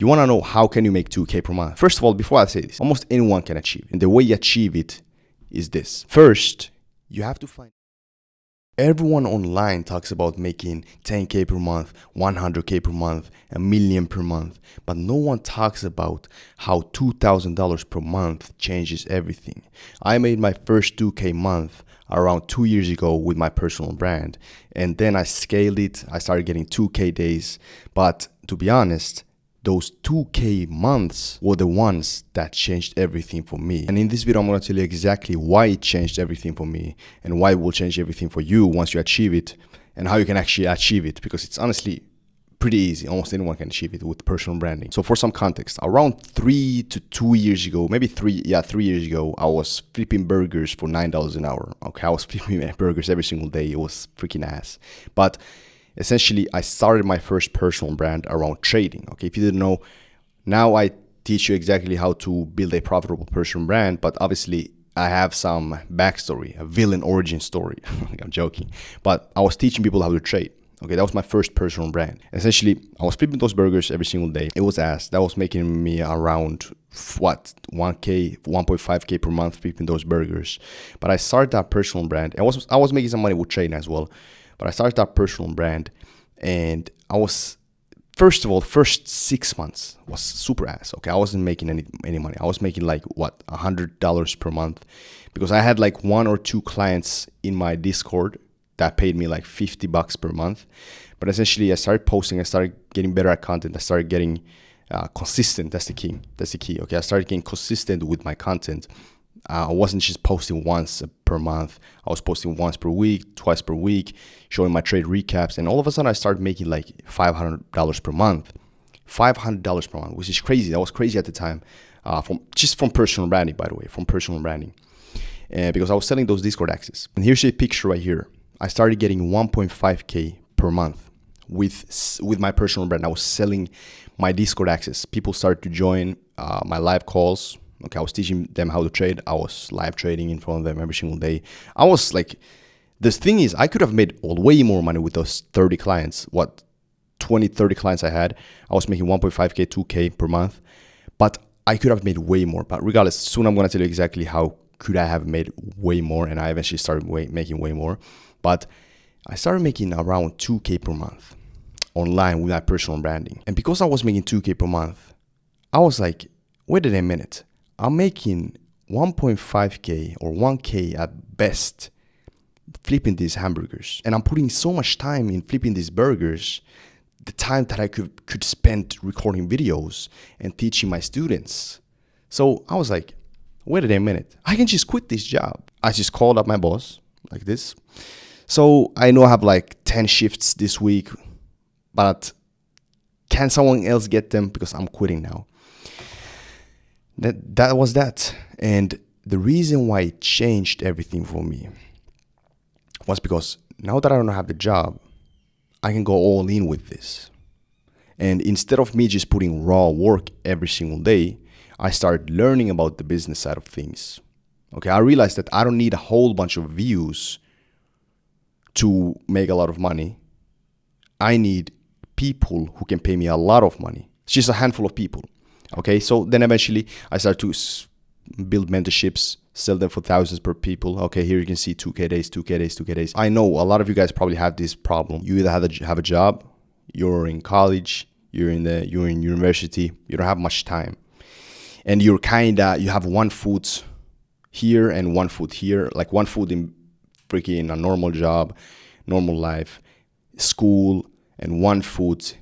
You want to know how can you make 2K per month? First of all, before I say this, almost anyone can achieve. And the way you achieve it is this. First, you have to find. Everyone online talks about making 10K per month, 100K per month, a million per month, but no one talks about how $2,000 per month changes everything. I made my first 2K month around 2 years ago with my personal brand, and then I scaled it. I started getting 2K days, but to be honest, those 2K months were the ones that changed everything for me. And in this video, I'm going to tell you exactly why it changed everything for me and why it will change everything for you once you achieve it, and how you can actually achieve it, because it's honestly pretty easy. Almost anyone can achieve it with personal branding. So for some context, around 3 to 2 years ago, maybe 3 years ago, I was flipping burgers for $9 an hour. Okay, I was flipping burgers every single day. It was freaking ass. But essentially, I started my first personal brand around trading. Okay, if you didn't know, now I teach you exactly how to build a profitable personal brand, but obviously I have some backstory, a villain origin story. I'm joking, but I was teaching people how to trade. Okay, that was my first personal brand. Essentially, I was flipping those burgers every single day. It was ass. That was making me around 1K, 1.5K per month flipping those burgers. But I started that personal brand. I was making some money with trading as well. But I started that personal brand, and I was, first of all, first 6 months was super ass. Okay, I wasn't making any money. I was making like $100 per month, because I had like 1 or 2 clients in my Discord that paid me like $50 per month. But essentially, I started posting. I started getting better at content. I started getting consistent. That's the key. Okay, I started getting consistent with my content. I wasn't just posting once per month. I was posting once per week, twice per week, showing my trade recaps. And all of a sudden, I started making like $500 per month. $500 per month, which is crazy. That was crazy at the time. From personal branding, by the way, from personal branding. Because I was selling those Discord access. And here's a picture right here. I started getting 1.5K per month with my personal brand. I was selling my Discord access. People started to join my live calls. Okay, I was teaching them how to trade. I was live trading in front of them every single day. I was like, the thing is, I could have made way more money with those 30 clients. 30 clients I had. I was making 1.5K, 2K per month. But I could have made way more. But regardless, soon I'm going to tell you exactly how could I have made way more. And I eventually started making way more. But I started making around 2K per month online with my personal branding. And because I was making 2K per month, I was like, wait a minute. I'm making 1.5K or 1K at best flipping these hamburgers. And I'm putting so much time in flipping these burgers, the time that I could spend recording videos and teaching my students. So I was like, wait a minute. I can just quit this job. I just called up my boss like this. So I know I have like 10 shifts this week, but can someone else get them? Because I'm quitting now. That was that. And the reason why it changed everything for me was because now that I don't have the job, I can go all in with this. And instead of me just putting raw work every single day, I started learning about the business side of things. Okay, I realized that I don't need a whole bunch of views to make a lot of money. I need people who can pay me a lot of money. It's just a handful of people. Okay, so then eventually I started to build mentorships, sell them for thousands per people. Okay, here you can see 2K days, 2K days, 2K days. I know a lot of you guys probably have this problem. You either have a job, you're in college, you're in university, you don't have much time. And you have one foot here and one foot here, like one foot in freaking a normal job, normal life, school, and one foot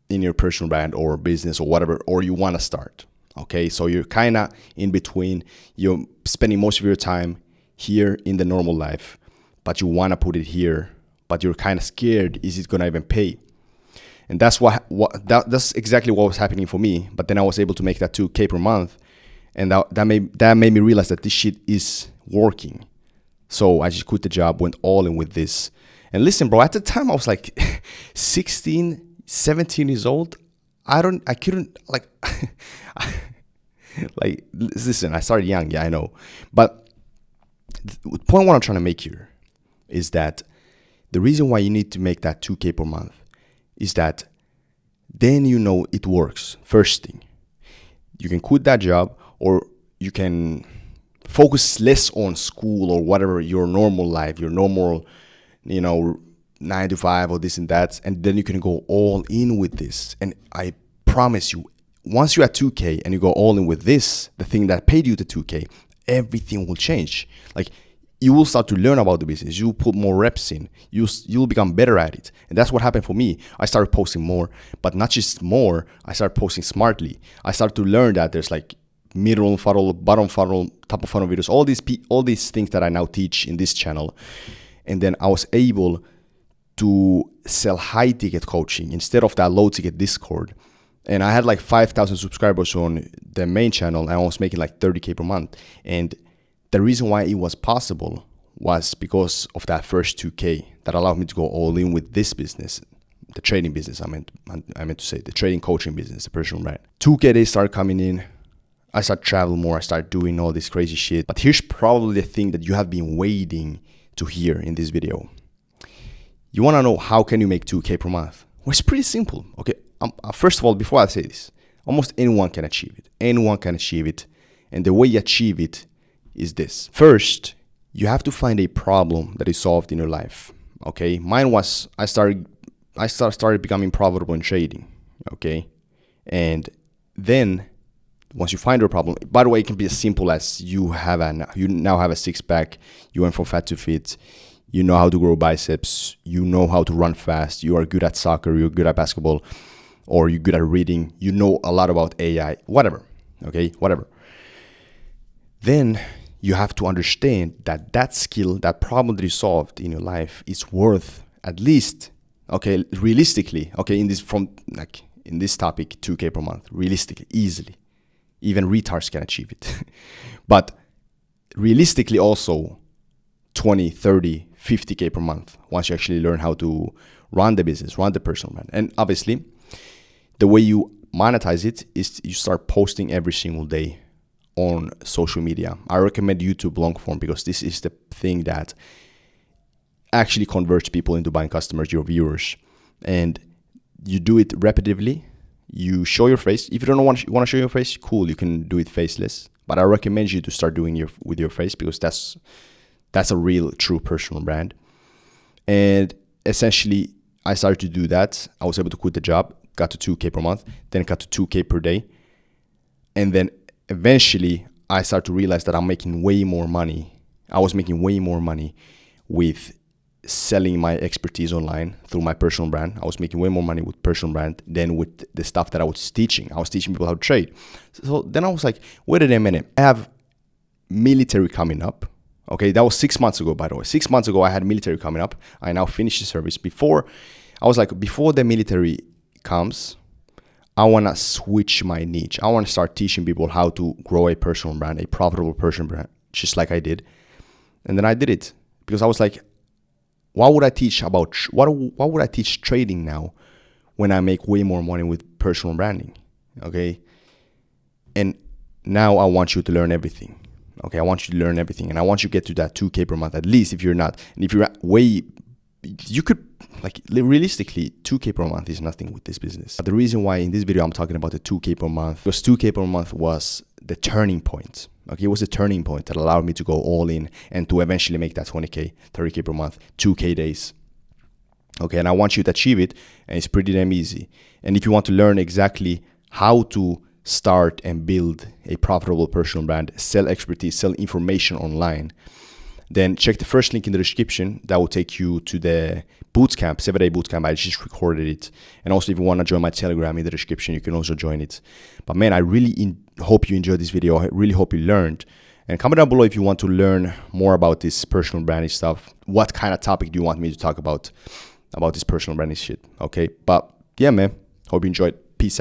in your personal brand or business or whatever, or you want to start. Okay, so you're kind of in between. You're spending most of your time here in the normal life, but you want to put it here, but you're kind of scared, is it going to even pay? And that's that's exactly what was happening for me. But then I was able to make that 2K per month, and that made me realize that this shit is working. So I just quit the job, went all in with this. And listen, bro, at the time I was like 16, 17 years old. I couldn't like, like, listen, I started young. Yeah, I know. But the point what I'm trying to make here is that the reason why you need to make that 2K per month is that then you know it works. First thing, you can quit that job, or you can focus less on school or whatever, your normal life, your normal, 9 to 5 or this and that. And then you can go all in with this. And I promise you, once you're at 2K and you go all in with this, the thing that paid you the 2K, everything will change. Like, you will start to learn about the business. You'll put more reps in. You'll become better at it. And that's what happened for me. I started posting more, but not just more. I started posting smartly. I started to learn that there's like middle funnel, bottom funnel, top of funnel videos, all these things that I now teach in this channel. And then I was able to sell high ticket coaching instead of that low ticket Discord. And I had like 5,000 subscribers on the main channel, and I was making like 30K per month. And the reason why it was possible was because of that first 2K that allowed me to go all in with this business, the trading business. I meant to say the trading coaching business, the personal brand. 2K days started coming in. I started traveling more. I started doing all this crazy shit. But here's probably the thing that you have been waiting to hear in this video. You want to know how can you make 2K per month? Well, it's pretty simple. Okay. First of all, before I say this, almost anyone can achieve it. Anyone can achieve it. And the way you achieve it is this. First, you have to find a problem that is solved in your life. Okay. Mine was I started becoming profitable in trading. Okay. And then once you find your problem, by the way, it can be as simple as you now have a six-pack, you went from fat to fit, you know how to grow biceps, you know how to run fast, you are good at soccer, you're good at basketball, or you're good at reading, you know a lot about AI, whatever, okay, whatever. Then you have to understand that skill, that problem that you solved in your life is worth at least, okay, realistically, okay, in this topic, 2K per month, realistically, easily. Even retards can achieve it. But realistically also 20, 30, 50K per month once you actually learn how to run the business, run the personal brand. And obviously, the way you monetize it is you start posting every single day on social media. I recommend YouTube long form because this is the thing that actually converts people into buying customers, your viewers. And you do it repetitively. You show your face. If you don't want to show your face, cool, you can do it faceless. But I recommend you to start doing with your face because that's a real, true personal brand. And essentially, I started to do that. I was able to quit the job, got to 2K per month, then got to 2K per day. And then eventually, I started to realize that I'm making way more money. I was making way more money with selling my expertise online through my personal brand. I was making way more money with personal brand than with the stuff that I was teaching. I was teaching people how to trade. So then I was like, wait a minute. I have military coming up. Okay, that was 6 months ago, by the way. 6 months ago, I had military coming up. I now finished the service. Before the military comes, I want to switch my niche. I want to start teaching people how to grow a personal brand, a profitable personal brand, just like I did. And then I did it because I was like, why would I teach trading now when I make way more money with personal branding? Okay. And now I want you to learn everything. Okay. I want you to learn everything. And I want you to get to that 2K per month, at least if you're not. And if you're you could, like, realistically, 2K per month is nothing with this business. But the reason why in this video I'm talking about the 2K per month, because 2K per month was the turning point. Okay, it was a turning point that allowed me to go all in and to eventually make that 20K, 30K per month, 2K days. Okay, and I want you to achieve it, and it's pretty damn easy. And if you want to learn exactly how to start and build a profitable personal brand, sell expertise, sell information online, then check the first link in the description. That will take you to the bootcamp, 7-day bootcamp. I just recorded it. And also, if you want to join my Telegram in the description, you can also join it. But man, I really hope you enjoyed this video. I really hope you learned. And comment down below if you want to learn more about this personal branding stuff. What kind of topic do you want me to talk about this personal branding shit? Okay. But yeah, man, hope you enjoyed. Peace out.